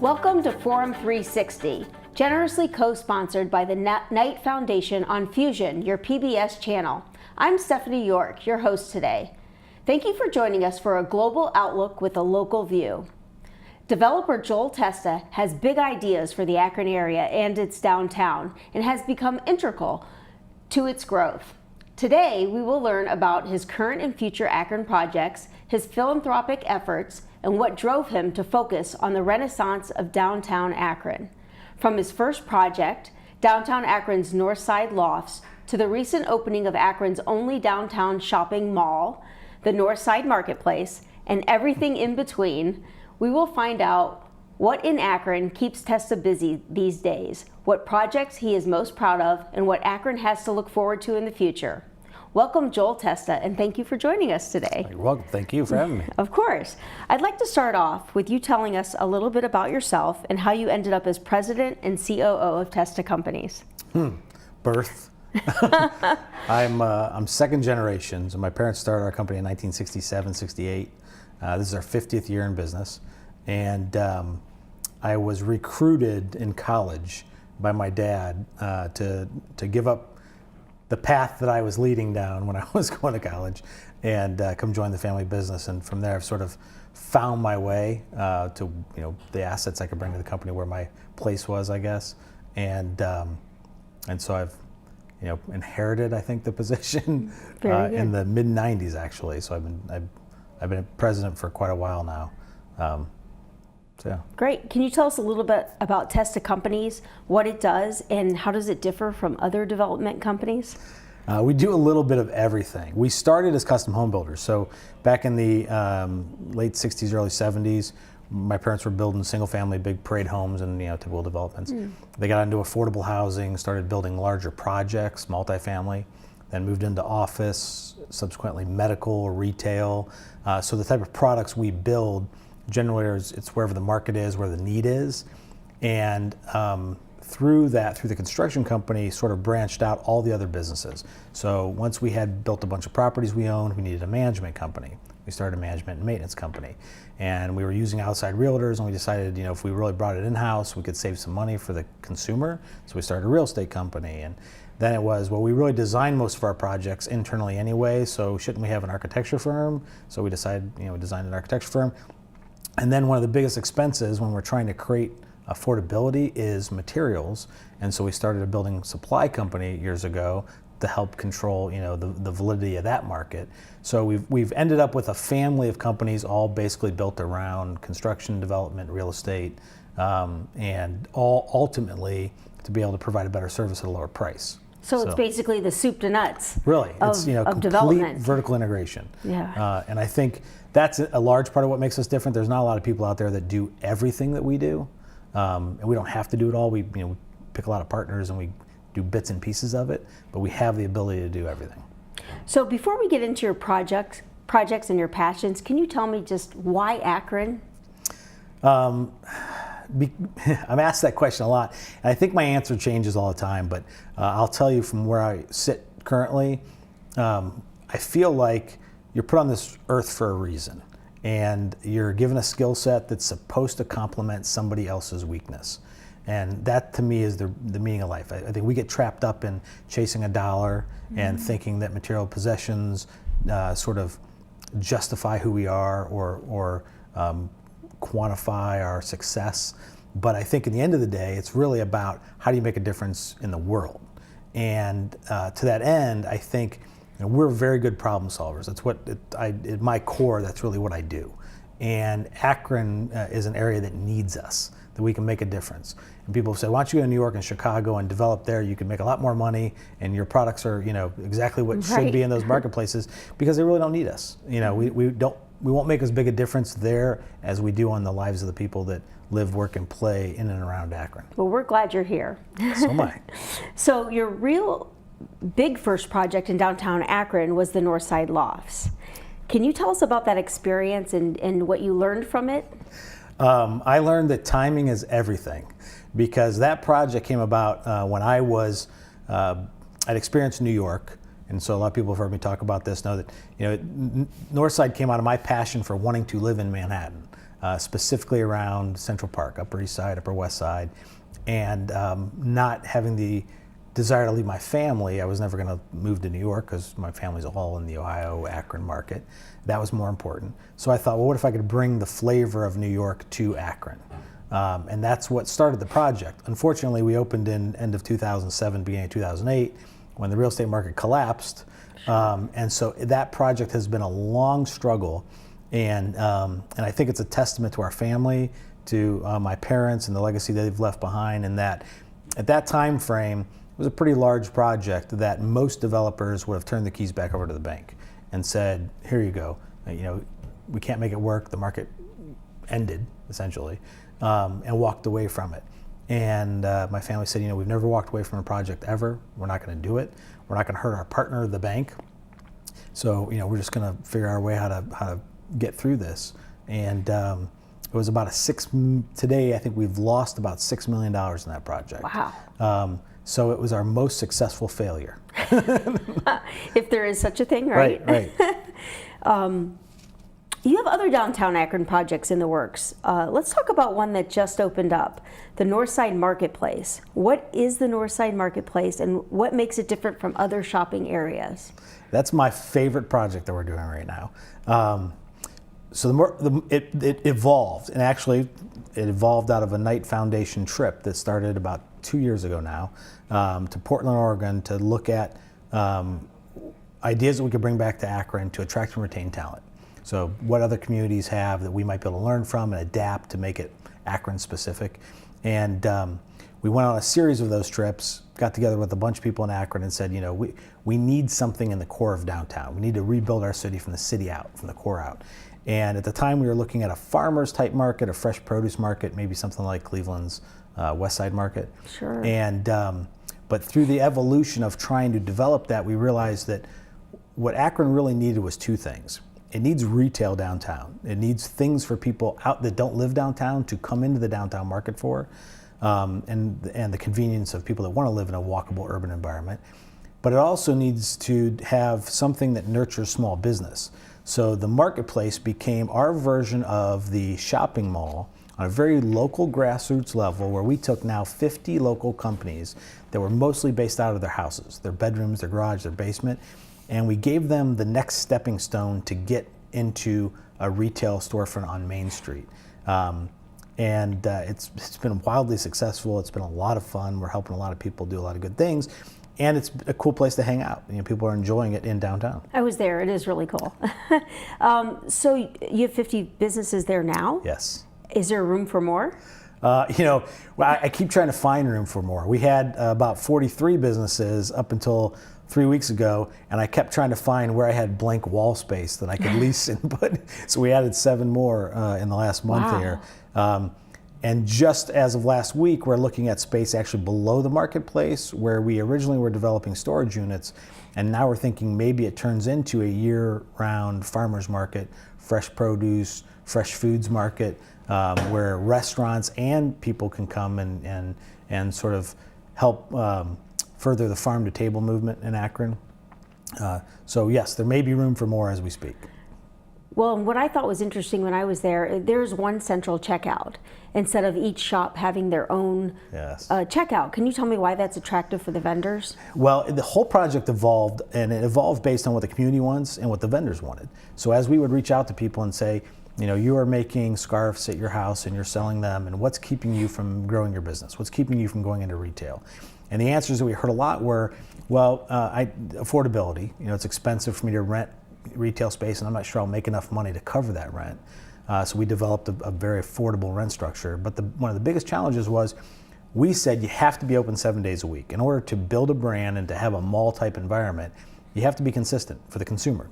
Welcome to Forum 360, generously co-sponsored by the Knight Foundation on Fusion, your PBS channel. I'm Stephanie York, your host today. Thank you for joining us for a global outlook with a local view. Developer Joel Testa has big ideas for the Akron area and its downtown and has become integral to its growth. Today, we will learn about his current and future Akron projects, his philanthropic efforts, and what drove him to focus on the renaissance of downtown Akron. From his first project, downtown Akron's Northside Lofts, to the recent opening of Akron's only downtown shopping mall, the Northside Marketplace, and everything in between, we will find out what in Akron keeps Testa busy these days, what projects he is most proud of, and what Akron has to look forward to in the future. Welcome, Joel Testa, and thank you for joining us today. You're welcome. Thank you for having me. Of course. I'd like to start off with you telling us a little bit about yourself and how you ended up as president and COO of Testa Companies. Birth. I'm second generation, so my parents started our company in 1967, 68. This is our 50th year in business, and I was recruited in college by my dad to give up the path that I was leading down when I was going to college and come join the family business. And from there, I've sort of found my way to the assets I could bring to the company, where my place was, I guess. And so I've inherited, I think, the position in the mid '90s, actually. So I've been president for quite a while now. Yeah. Great. Can you tell us a little bit about Testa Companies, what it does, and how does it differ from other development companies? We do a little bit of everything. We started as custom home builders. So back in the late 60s, early 70s, my parents were building single-family big parade homes and typical developments. They got into affordable housing, started building larger projects, multifamily, then moved into office, subsequently medical, retail. So the type of products we build, generally it's wherever the market is, where the need is. And through the construction company, sort of branched out all the other businesses. So once we had built a bunch of properties we owned, we needed a management company. We started a management and maintenance company. And we were using outside realtors, and we decided, if we really brought it in-house, we could save some money for the consumer. So we started a real estate company. And then it was, we really design most of our projects internally anyway, so shouldn't we have an architecture firm? So we decided, we designed an architecture firm. And then one of the biggest expenses when we're trying to create affordability is materials. And so we started a building supply company years ago to help control, the validity of that market. So we've ended up with a family of companies all basically built around construction, development, real estate, and all ultimately to be able to provide a better service at a lower price. So it's basically the soup to nuts. Really, it's of complete vertical integration. Yeah. And I think that's a large part of what makes us different. There's not a lot of people out there that do everything that we do, and we don't have to do it all. We pick a lot of partners and we do bits and pieces of it, but we have the ability to do everything. So before we get into your projects and your passions, can you tell me just why Akron? I'm asked that question a lot, and I think my answer changes all the time, but I'll tell you from where I sit currently, I feel like you're put on this earth for a reason, and you're given a skill set that's supposed to complement somebody else's weakness. And that to me is the meaning of life. I think we get trapped up in chasing a dollar and thinking that material possessions sort of justify who we are or quantify our success. But I think at the end of the day, it's really about how do you make a difference in the world. And to that end, I think we're very good problem solvers. That's what, at my core, that's really what I do. And Akron is an area that needs us, that we can make a difference. And people say, why don't you go to New York and Chicago and develop there? You can make a lot more money, and your products are, exactly what should be in those marketplaces, because they really don't need us. We won't make as big a difference there as we do on the lives of the people that live, work, and play in and around Akron. Well, we're glad you're here. So am I. So your real big first project in downtown Akron was the Northside Lofts. Can you tell us about that experience and what you learned from it? I learned that timing is everything, because that project came about when I was, I'd experienced New York. And so a lot of people have heard me talk about this, know that Northside came out of my passion for wanting to live in Manhattan. specifically around Central Park, Upper East Side, Upper West Side, and not having the desire to leave my family. I was never going to move to New York because my family's all in the Ohio Akron market. That was more important. So I thought, well, what if I could bring the flavor of New York to Akron? And that's what started the project. Unfortunately, we opened in end of 2007, beginning of 2008, when the real estate market collapsed. And so that project has been a long struggle. And I think it's a testament to our family, to my parents and the legacy they've left behind, and that at that time frame, it was a pretty large project that most developers would have turned the keys back over to the bank and said, here you go. We can't make it work. The market ended, essentially, and walked away from it. And my family said, we've never walked away from a project ever. We're not going to do it. We're not going to hurt our partner, the bank. So, we're just going to figure our way how to get through this. And it was about today I think we've lost about $6 million in that project. Wow. So it was our most successful failure. If there is such a thing, right? Right. You have other downtown Akron projects in the works. Let's talk about one that just opened up, the Northside Marketplace. What is the Northside Marketplace, and what makes it different from other shopping areas? That's my favorite project that we're doing right now. So it evolved, and actually it evolved out of a Knight Foundation trip that started about 2 years ago now, to Portland, Oregon, to look at ideas that we could bring back to Akron to attract and retain talent. So what other communities have that we might be able to learn from and adapt to make it Akron specific. And we went on a series of those trips, got together with a bunch of people in Akron and said, we need something in the core of downtown. We need to rebuild our city from the city out, from the core out. And at the time we were looking at a farmer's type market, a fresh produce market, maybe something like Cleveland's Westside Market. Sure. And but through the evolution of trying to develop that, we realized that what Akron really needed was two things. It needs retail downtown. It needs things for people out that don't live downtown to come into the downtown market for, and the convenience of people that want to live in a walkable urban environment. But it also needs to have something that nurtures small business. So the marketplace became our version of the shopping mall on a very local grassroots level, where we took now 50 local companies that were mostly based out of their houses, their bedrooms, their garage, their basement, and we gave them the next stepping stone to get into a retail storefront on Main Street. It's been wildly successful. It's been a lot of fun. We're helping a lot of people do a lot of good things. And it's a cool place to hang out. People are enjoying it in downtown. I was there. It is really cool. So you have 50 businesses there now? Yes. Is there room for more? I keep trying to find room for more. We had about 43 businesses up until 3 weeks ago, and I kept trying to find where I had blank wall space that I could lease and put. So we added 7 more in the last month here. And just as of last week, we're looking at space actually below the marketplace, where we originally were developing storage units, and now we're thinking maybe it turns into a year-round farmers market, fresh produce, fresh foods market, where restaurants and people can come and sort of help further the farm-to-table movement in Akron. So yes, there may be room for more as we speak. Well, what I thought was interesting when I was there, there's one central checkout instead of each shop having their own checkout. Can you tell me why that's attractive for the vendors? Well, the whole project evolved, and it evolved based on what the community wants and what the vendors wanted. So as we would reach out to people and say, you are making scarves at your house and you're selling them, and what's keeping you from growing your business? What's keeping you from going into retail? And the answers that we heard a lot were, affordability. It's expensive for me to rent retail space, and I'm not sure I'll make enough money to cover that rent. So we developed a very affordable rent structure. But one of the biggest challenges was, we said you have to be open 7 days a week. In order to build a brand and to have a mall type environment, you have to be consistent for the consumer.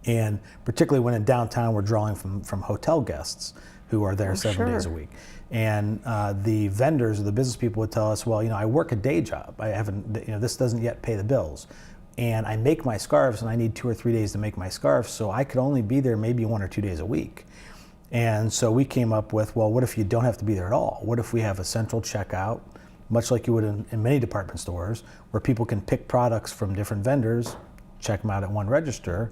And particularly when in downtown, we're drawing from hotel guests who are there 7 days a week. And the vendors or the business people would tell us, I work a day job. I haven't, this doesn't yet pay the bills. And I make my scarves, and I need 2 or 3 days to make my scarves, so I could only be there maybe 1 or 2 days a week. And so we came up with, what if you don't have to be there at all? What if we have a central checkout, much like you would in many department stores, where people can pick products from different vendors, check them out at one register,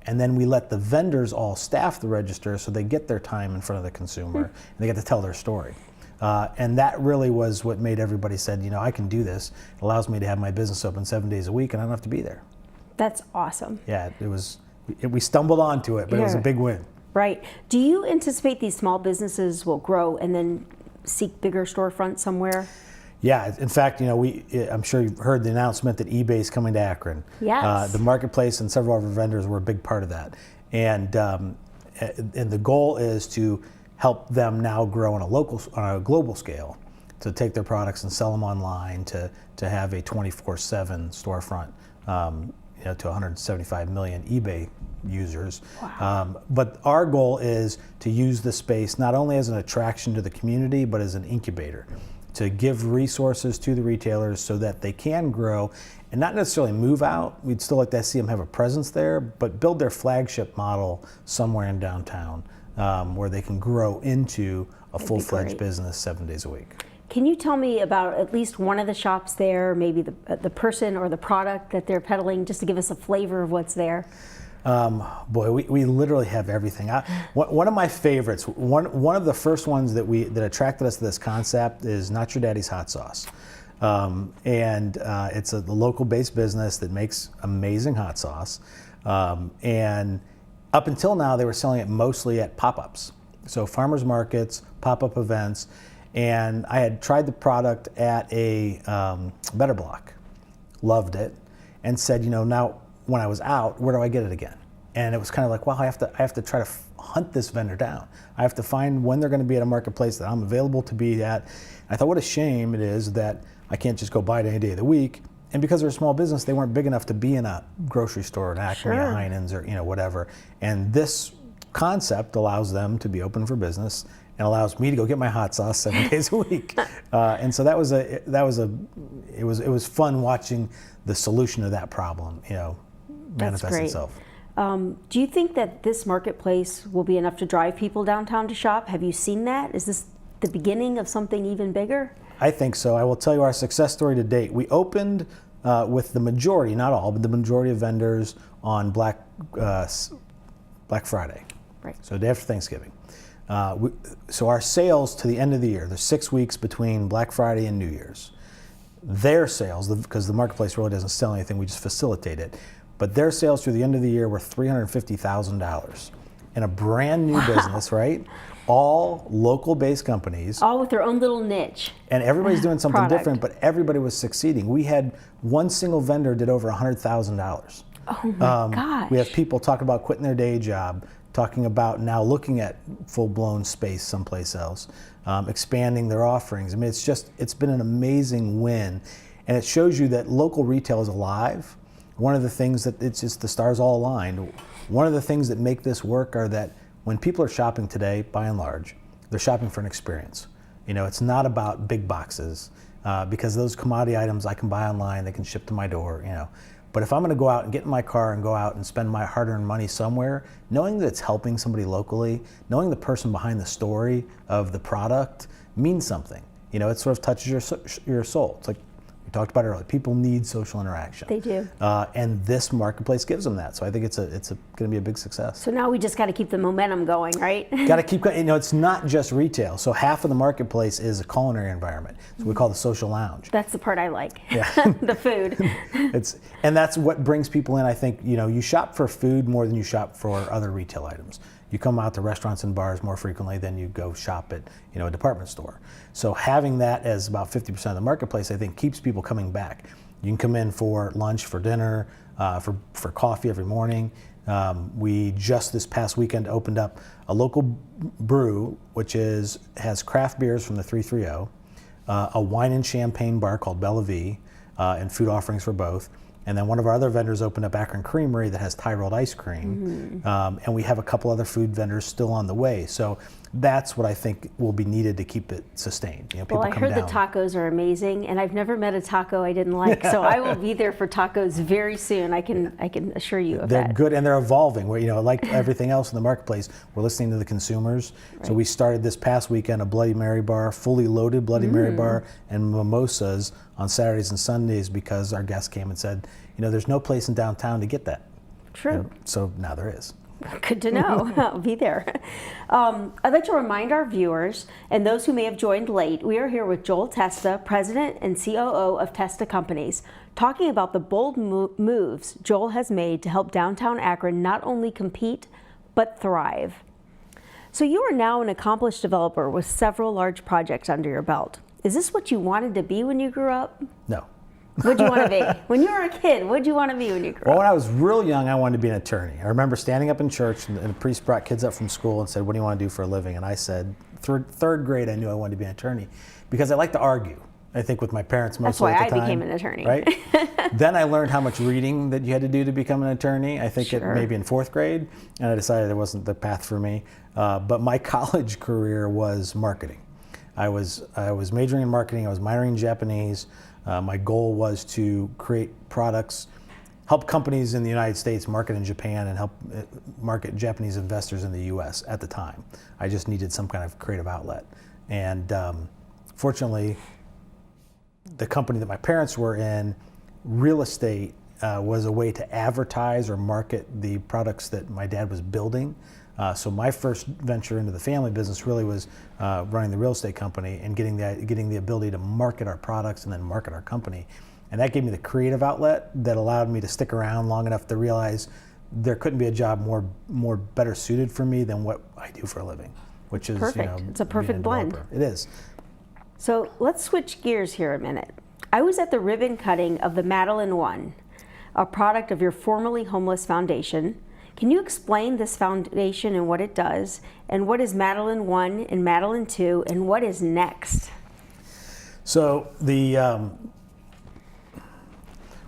And then we let the vendors all staff the register so they get their time in front of the consumer and they get to tell their story. And that really was what made everybody said, I can do this. It allows me to have my business open 7 days a week and I don't have to be there. That's awesome. Yeah, we stumbled onto it, but it was a big win. Right. Do you anticipate these small businesses will grow and then seek bigger storefronts somewhere? Yeah, in fact, I'm sure you've heard the announcement that eBay is coming to Akron. Yes. The marketplace and several of our vendors were a big part of that. And the goal is to help them now grow on a global scale, to take their products and sell them online, to have a 24/7 storefront, to 175 million eBay users. Wow. But our goal is to use the space not only as an attraction to the community, but as an incubator, to give resources to the retailers so that they can grow and not necessarily move out. We'd still like to see them have a presence there, but build their flagship model somewhere in downtown where they can grow into a full-fledged business 7 days a week. Can you tell me about at least one of the shops there, maybe the person or the product that they're peddling, just to give us a flavor of what's there? Boy, we literally have everything. One of my favorites, one of the first ones that attracted us to this concept is Not Your Daddy's Hot Sauce. It's a local-based business that makes amazing hot sauce. And up until now, they were selling it mostly at pop-ups. So farmers markets, pop-up events. And I had tried the product at a Better Block, loved it, and said, now when I was out, where do I get it again? And it was kind of like, well, I have to try to hunt this vendor down. I have to find when they're going to be at a marketplace that I'm available to be at. I thought, what a shame it is that I can't just go buy it any day of the week. And because they're a small business, they weren't big enough to be in a grocery store, an Acme, a Heinen's, or whatever. And this concept allows them to be open for business and allows me to go get my hot sauce 7 days a week. And so it was fun watching the solution to that problem, manifest itself. Do you think that this marketplace will be enough to drive people downtown to shop? Have you seen that? Is this the beginning of something even bigger? I think so. I will tell you our success story to date. We opened with the majority, not all, but the majority of vendors on Black Friday. Right. So day after Thanksgiving. So our sales to the end of the year, there's 6 weeks between Black Friday and New Year's. Their sales, because the marketplace really doesn't sell anything, we just facilitate it. But their sales through the end of the year were $350,000 in a brand new business, right? All local-based companies. All with their own little niche. And everybody's doing something different, but everybody was succeeding. We had one single vendor did over $100,000. Oh my gosh. We have people talking about quitting their day job, talking about now looking at full-blown space someplace else, expanding their offerings. I mean, it's been an amazing win. And it shows you that local retail is alive. One of the things that it's just the stars all aligned. One of the things that make this work are that when people are shopping today, by and large, they're shopping for an experience. It's not about big boxes because those commodity items I can buy online, they can ship to my door, But if I'm going to go out and get in my car and go out and spend my hard-earned money somewhere, knowing that it's helping somebody locally, knowing the person behind the story of the product means something. It sort of touches your soul. It's like we talked about earlier. People need social interaction. They do. And this marketplace gives them that. So I think it's going to be a big success. So now we just got to keep the momentum going, right? Got to keep going. It's not just retail. So half of the marketplace is a culinary environment. So we call the social lounge. That's the part I like. Yeah. The food. And that's what brings people in. I think, you shop for food more than you shop for other retail items. You come out to restaurants and bars more frequently than you go shop at, a department store. So having that as about 50% of the marketplace, I think keeps people coming back. You can come in for lunch, for dinner, for coffee every morning. We just this past weekend opened up a local brew, which has craft beers from the 330, a wine and champagne bar called Bella V, and food offerings for both. And then one of our other vendors opened up Akron Creamery that has Tyrelled ice cream. And we have a couple other food vendors still on the way. So that's what I think will be needed to keep it sustained. People Well, I heard the tacos are amazing, and I've never met a taco I didn't like. So I will be there for tacos very soon. I can assure you of that. They're good and they're evolving. Like everything else in the marketplace, we're listening to the consumers. Right. So we started this past weekend a Bloody Mary bar, fully loaded Bloody Mary bar, and mimosas on Saturdays and Sundays because our guests came and said, there's no place in downtown to get that. True. So now there is. Good to know. I'll be there. I'd like to remind our viewers and those who may have joined late, we are here with Joel Testa, President and COO of Testa Companies, talking about the bold moves Joel has made to help downtown Akron not only compete, but thrive. So you are now an accomplished developer with several large projects under your belt. Is this what you wanted to be when you grew up? No. What'd you want to be? When you were a kid, what'd you want to be when you grew Well, up? when I was real young, I wanted to be an attorney. I remember standing up in church and a priest brought kids up from school and said, what do you want to do for a living? And I said, third grade, I knew I wanted to be an attorney because I like to argue, I think, with my parents mostly at the time. That's why I became an attorney. Right? Then I learned how much reading that you had to do to become an attorney, I think maybe in 4th grade, and I decided it wasn't the path for me. But my college career was marketing. I was majoring in marketing, I was minoring in Japanese. My goal was to create products, help companies in the United States market in Japan, and help market Japanese investors in the US at the time. I just needed some kind of creative outlet. And fortunately, the company that my parents were in, real estate was a way to advertise or market the products that my dad was building. So my first venture into the family business really was running the real estate company and getting the ability to market our products and then market our company. And that gave me the creative outlet that allowed me to stick around long enough to realize there couldn't be a job more better suited for me than what I do for a living, which is perfect. It's a perfect blend. It is. So let's switch gears here a minute. I was at the ribbon cutting of the Madeline Won, a product of your formerly homeless foundation. Can you explain this foundation and what it does, and what is Madeline 1 and Madeline 2, and what is next? So we don't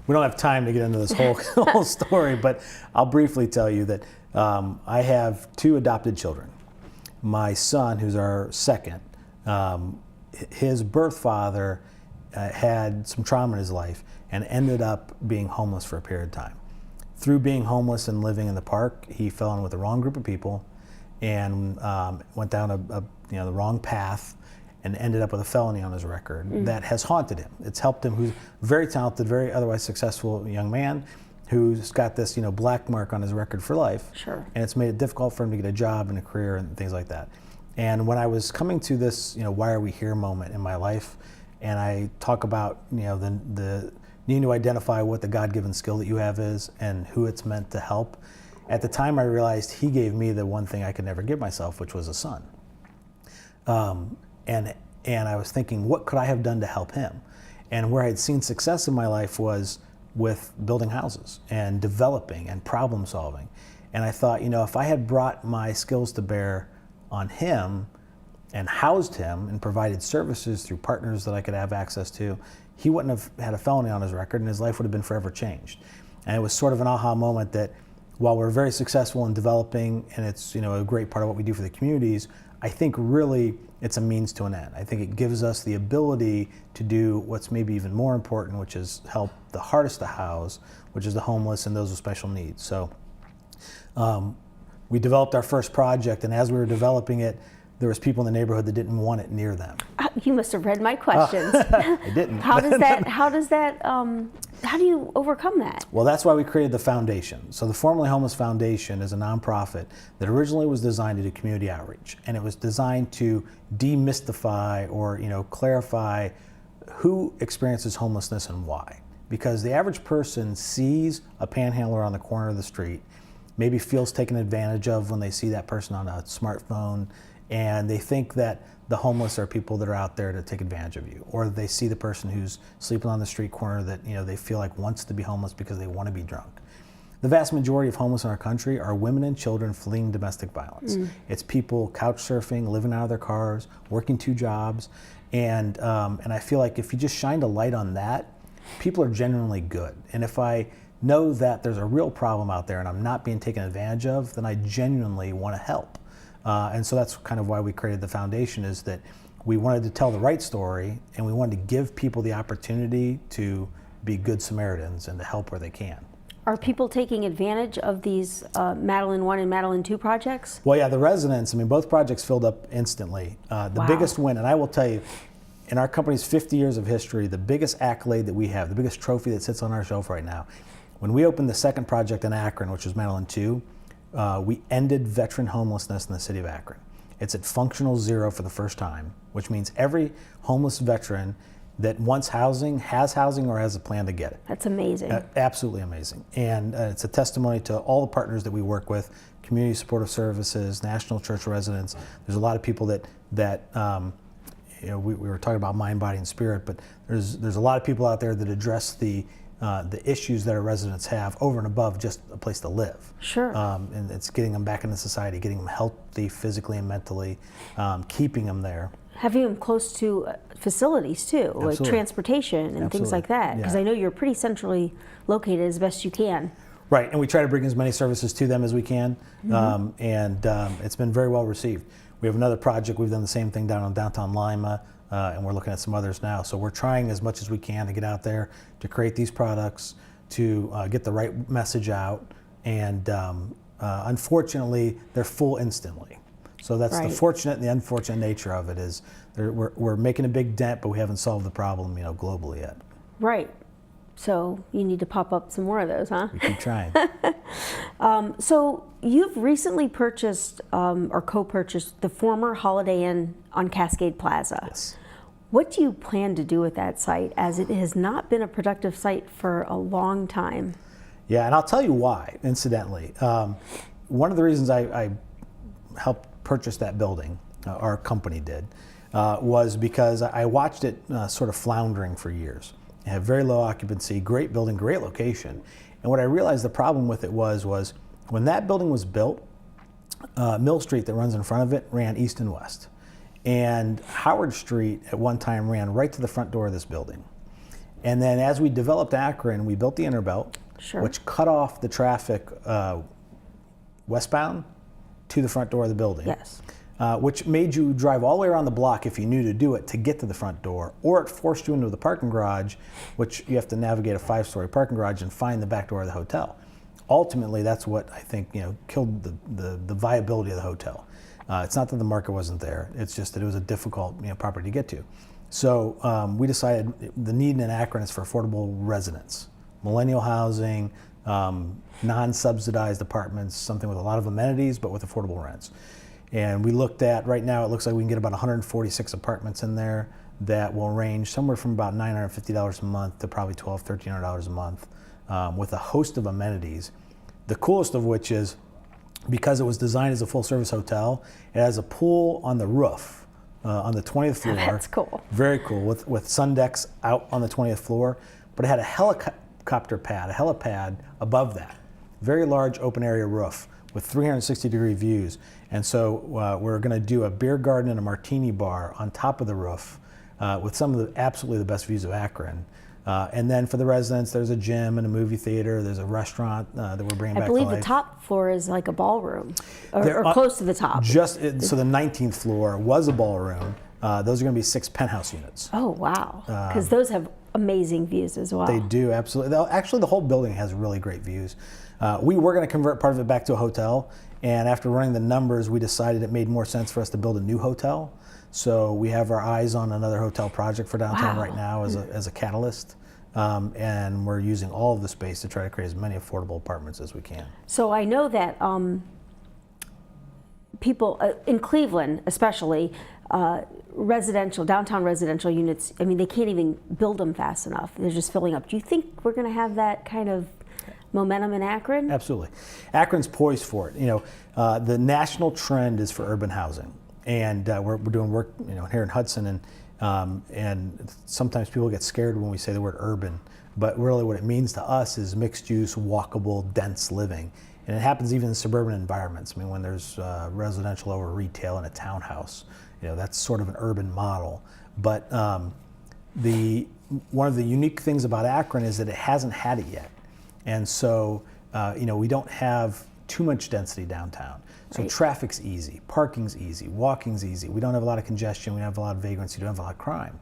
have time to get into this whole story, but I'll briefly tell you that I have 2 adopted children. My son, who's our second, his birth father had some trauma in his life and ended up being homeless for a period of time. Through being homeless and living in the park, he fell in with the wrong group of people and went down the wrong path and ended up with a felony on his record that has haunted him. It's helped him, who's very talented, very otherwise successful young man who's got this black mark on his record for life. Sure. And it's made it difficult for him to get a job and a career and things like that. And when I was coming to this, why are we here moment in my life, and I talk about, the needing to identify what the God-given skill that you have is and who it's meant to help. At the time, I realized he gave me the one thing I could never give myself, which was a son. And I was thinking, what could I have done to help him? And where I had seen success in my life was with building houses and developing and problem solving. And I thought, if I had brought my skills to bear on him and housed him and provided services through partners that I could have access to, he wouldn't have had a felony on his record and his life would have been forever changed. And it was sort of an aha moment that while we're very successful in developing and it's a great part of what we do for the communities, I think really it's a means to an end. I think it gives us the ability to do what's maybe even more important, which is help the hardest to house, which is the homeless and those with special needs. So we developed our first project, and as we were developing it, there was people in the neighborhood that didn't want it near them. You must have read my questions. I didn't. How do you overcome that? Well, that's why we created the foundation. So the Formerly Homeless Foundation is a nonprofit that originally was designed to do community outreach, and it was designed to demystify or clarify who experiences homelessness and why. Because the average person sees a panhandler on the corner of the street, maybe feels taken advantage of when they see that person on a smartphone, and they think that the homeless are people that are out there to take advantage of you, or they see the person who's sleeping on the street corner that they feel like wants to be homeless because they want to be drunk. The vast majority of homeless in our country are women and children fleeing domestic violence. It's people couch surfing, living out of their cars, working 2 jobs, and I feel like if you just shined a light on that, people are genuinely good. And if I know that there's a real problem out there and I'm not being taken advantage of, then I genuinely want to help. And so that's kind of why we created the foundation, is that we wanted to tell the right story and we wanted to give people the opportunity to be good Samaritans and to help where they can. Are people taking advantage of these Madeline 1 and Madeline 2 projects? Well, yeah, the residents, both projects filled up instantly. The biggest win, and I will tell you, in our company's 50 years of history, the biggest accolade that we have, the biggest trophy that sits on our shelf right now, When we opened the second project in Akron, which was Madeline 2, we ended veteran homelessness in the city of Akron. It's at functional zero for the first time, which means every homeless veteran that wants housing, has housing, or has a plan to get it. That's amazing. Absolutely amazing. And it's a testimony to all the partners that we work with, community supportive services, National Church Residents. There's a lot of people that we were talking about mind, body, and spirit, but there's a lot of people out there that address the issues that our residents have over and above just a place to live. Sure. And it's getting them back into society, getting them healthy physically and mentally, keeping them there. Having them close to facilities too, like transportation and things like that, because I know you're pretty centrally located as best you can. Right, and we try to bring as many services to them as we can, and it's been very well received. We have another project, we've done the same thing down in downtown Lima, and we're looking at some others now. So we're trying as much as we can to get out there, to create these products, to get the right message out, and unfortunately, they're full instantly. So that's the fortunate and the unfortunate nature of it is we're making a big dent, but we haven't solved the problem, globally yet. Right. So you need to pop up some more of those, huh? We keep trying. So you've recently purchased or co-purchased the former Holiday Inn on Cascade Plaza. Yes. What do you plan to do with that site, as it has not been a productive site for a long time? Yeah, and I'll tell you why, incidentally. One of the reasons I helped purchase that building, our company did, was because I watched it sort of floundering for years. It had very low occupancy, great building, great location. And what I realized the problem with it was when that building was built, Mill Street that runs in front of it ran east and west. And Howard Street at one time ran right to the front door of this building. And then as we developed Akron, we built the Interbelt, which cut off the traffic westbound to the front door of the building. Yes. Which made you drive all the way around the block if you knew to do it to get to the front door, or it forced you into the parking garage, which you have to navigate a 5-story parking garage and find the back door of the hotel. Ultimately, that's what I think killed the viability of the hotel. It's not that the market wasn't there; it's just that it was a difficult property to get to. So we decided the need in Akron is for affordable residence, millennial housing, non-subsidized apartments, something with a lot of amenities but with affordable rents. And we looked at, right now it looks like we can get about 146 apartments in there that will range somewhere from about $950 a month to probably $1,200, $1,300 a month, with a host of amenities. The coolest of which is, because it was designed as a full service hotel, it has a pool on the roof, on the 20th floor. That's cool. Very cool, with sun decks out on the 20th floor, but it had a helicopter pad, a helipad above that. Very large open area roof with 360-degree views. And so we're going to do a beer garden and a martini bar on top of the roof with some of the absolutely the best views of Akron. And then for the residents, there's a gym and a movie theater. There's a restaurant that we're bringing back to life. I believe the top floor is like a ballroom, or close to the top. So the 19th floor was a ballroom. Those are going to be 6 penthouse units. Oh, wow. Because those have amazing views as well. They do, absolutely. Actually, the whole building has really great views. We were going to convert part of it back to a hotel, and after running the numbers, we decided it made more sense for us to build a new hotel. So we have our eyes on another hotel project for downtown right now as a catalyst, and we're using all of the space to try to create as many affordable apartments as we can. So I know that people in Cleveland, especially, downtown residential units, I mean, they can't even build them fast enough. They're just filling up. Do you think we're going to have that kind of momentum in Akron? Absolutely. Akron's poised for it. The national trend is for urban housing, and we're doing work here in Hudson, and sometimes people get scared when we say the word urban, but really what it means to us is mixed use, walkable, dense living. And it happens even in suburban environments. I mean, when there's residential over retail in a townhouse, that's sort of an urban model. But one of the unique things about Akron is that it hasn't had it yet. And so, we don't have too much density downtown. So traffic's easy, parking's easy, walking's easy. We don't have a lot of congestion, we don't have a lot of vagrancy, we don't have a lot of crime.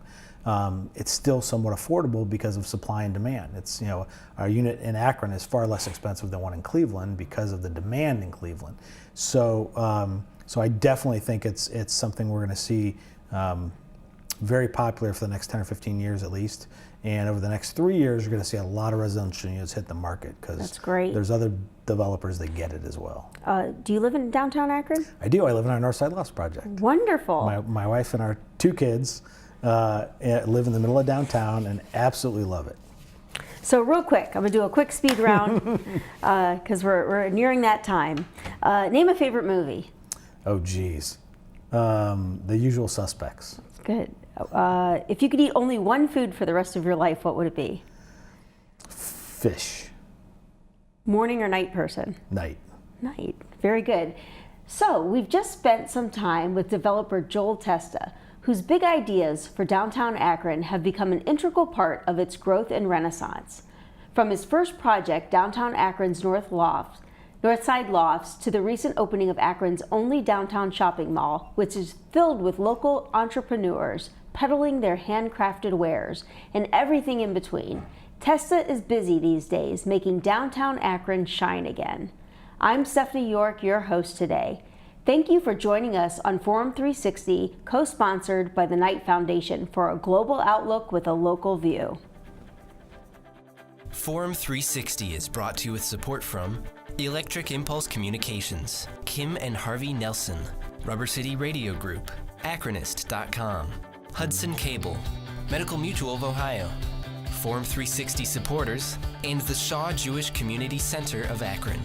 It's still somewhat affordable because of supply and demand. It's, our unit in Akron is far less expensive than one in Cleveland because of the demand in Cleveland. So, so I definitely think it's something we're going to see very popular for the next 10 or 15 years at least. And over the next 3 years, you're going to see a lot of residential units hit the market because That's great. there's other developers that get it as well. Do you live in downtown Akron? I do. I live in our Northside Lofts project. Wonderful. My wife and our 2 kids live in the middle of downtown and absolutely love it. So real quick, I'm gonna do a quick speed round because we're nearing that time. Name a favorite movie. Oh, geez. The Usual Suspects. Good. If you could eat only one food for the rest of your life, what would it be? Fish. Morning or night person? Night. Night. Very good. So we've just spent some time with developer Joel Testa, whose big ideas for downtown Akron have become an integral part of its growth and renaissance. From his first project, downtown Akron's Northside Lofts, to the recent opening of Akron's only downtown shopping mall, which is filled with local entrepreneurs peddling their handcrafted wares, and everything in between. Testa is busy these days making downtown Akron shine again. I'm Stephanie York, your host today. Thank you for joining us on Forum 360, co-sponsored by the Knight Foundation for a global outlook with a local view. Forum 360 is brought to you with support from Electric Impulse Communications, Kim and Harvey Nelson, Rubber City Radio Group, Akronist.com, Hudson Cable, Medical Mutual of Ohio, Forum 360 supporters, and the Shaw Jewish Community Center of Akron.